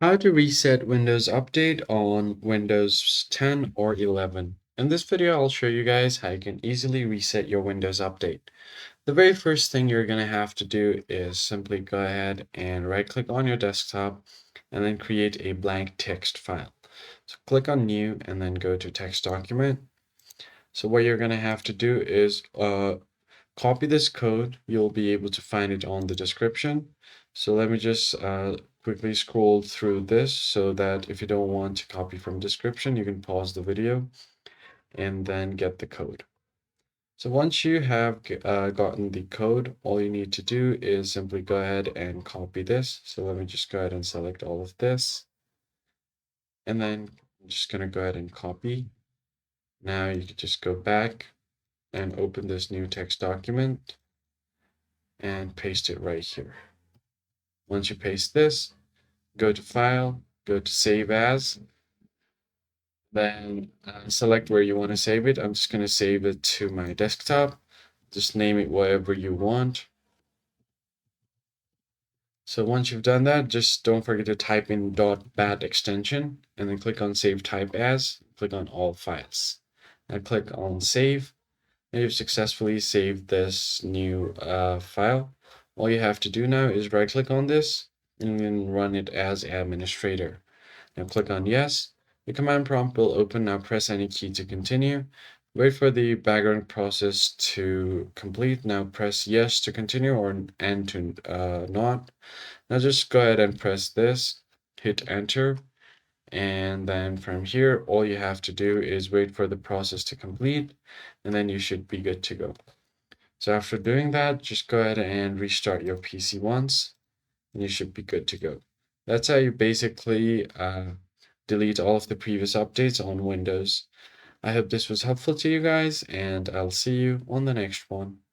How to reset Windows Update on Windows 10 or 11. In this video, I'll show you guys how you can easily reset your Windows Update. The very first thing you're going to have to do is simply go ahead and right-click on your desktop and then create a blank text file. So click on New and then go to Text Document. So what you're going to have to do is copy this code. You'll be able to find it on the description. So let me just quickly scroll through this so that if you don't want to copy from description, you can pause the video and then get the code. So once you have gotten the code, all you need to do is simply go ahead and copy this. So let me just go ahead and select all of this. And then I'm just going to go ahead and copy. Now you can just go back and open this new text document and paste it right here. Once you paste this, go to File, go to Save As, then select where you want to save it. I'm just going to save it to my desktop. Just name it whatever you want. So once you've done that, just don't forget to type in .bat extension and then click on Save Type As, click on All Files. Now click on Save. And you've successfully saved this new file. All you have to do now is right click on this and then run it as administrator. Now click on yes. The command prompt will open. Now press any key to continue. Wait for the background process to complete. Now press yes to continue or and to not. Now just go ahead and press this, hit enter. And then from here, all you have to do is wait for the process to complete, and then you should be good to go. So after doing that, just go ahead and restart your PC once, and you should be good to go. That's how you basically delete all of the previous updates on Windows. I hope this was helpful to you guys, and I'll see you on the next one.